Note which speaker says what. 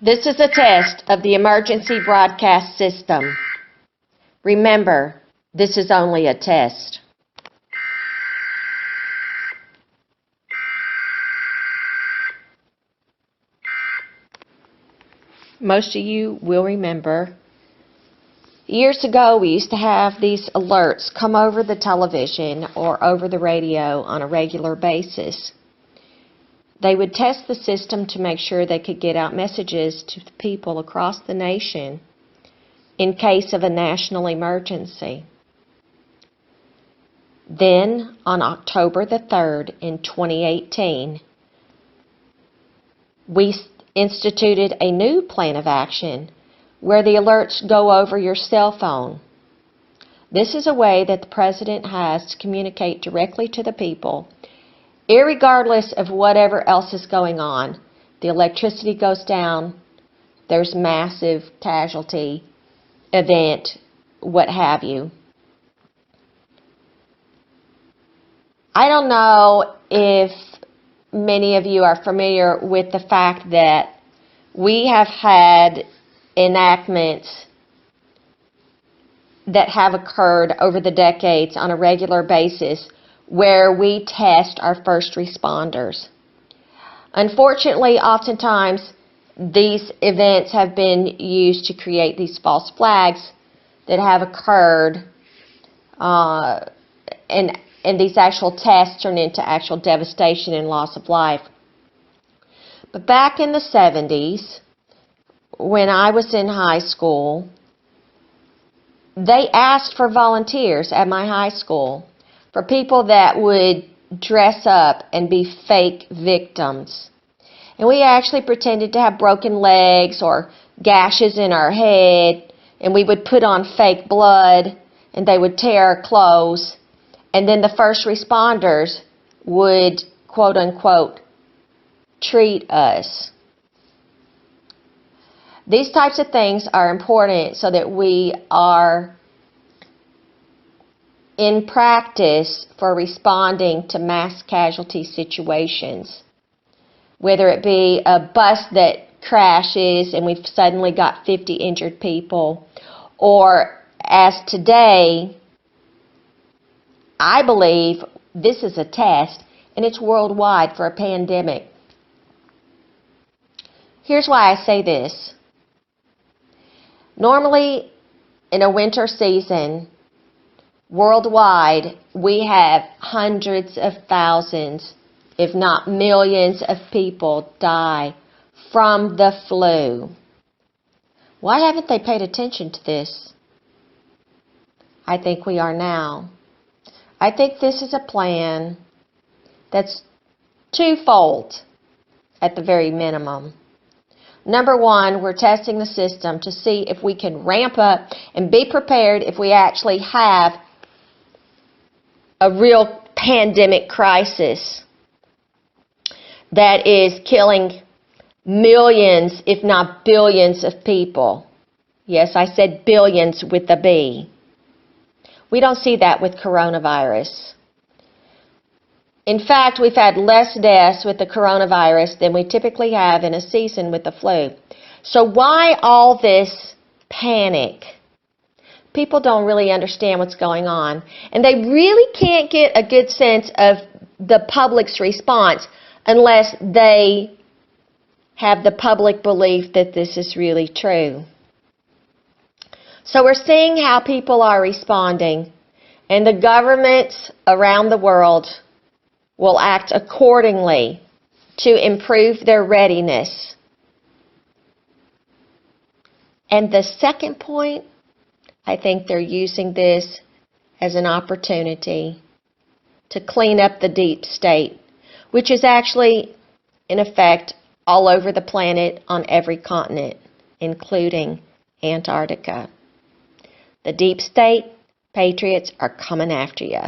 Speaker 1: This is a test of the emergency broadcast system. Remember, this is only a test. Most of you will remember, years ago we used to have these alerts come over the television or over the radio on a regular basis. They would test the system to make sure they could get out messages to the people across the nation in case of a national emergency. Then, on October the 3rd in 2018, we instituted a new plan of action where the alerts go over your cell phone. This is a way that the President has to communicate directly to the people, irregardless of whatever else is going on. The electricity goes down, there's massive casualty, event, what have you. I don't know if many of you are familiar with the fact that we have had enactments that have occurred over the decades on a regular basis where we test our first responders. Unfortunately, oftentimes these events have been used to create these false flags that have occurred, and these actual tests turn into actual devastation and loss of life. But back in the 70s, when I was in high school, they asked for volunteers at my high school, for people that would dress up and be fake victims. And we actually pretended to have broken legs or gashes in our head, and we would put on fake blood, and they would tear our clothes. And then the first responders would, quote unquote, treat us. These types of things are important so that we are in practice for responding to mass casualty situations. Whether it be a bus that crashes and we've suddenly got 50 injured people, or as today, I believe this is a test, and it's worldwide for a pandemic. Here's why I say this. Normally, in a winter season, worldwide, we have hundreds of thousands, if not millions of people die from the flu. Why haven't they paid attention to this? I think we are now. I think this is a plan that's twofold at the very minimum. Number one, we're testing the system to see if we can ramp up and be prepared if we actually have a real pandemic crisis that is killing millions, if not billions of people. Yes, I said billions with a B. We don't see that with coronavirus. In fact, we've had less deaths with the coronavirus than we typically have in a season with the flu. So why all this panic? People don't really understand what's going on. And they really can't get a good sense of the public's response unless they have the public belief that this is really true. So we're seeing how people are responding, and the governments around the world will act accordingly to improve their readiness. And the second point, I think they're using this as an opportunity to clean up the deep state, which is actually, in effect, all over the planet on every continent, including Antarctica. The deep state patriots are coming after you.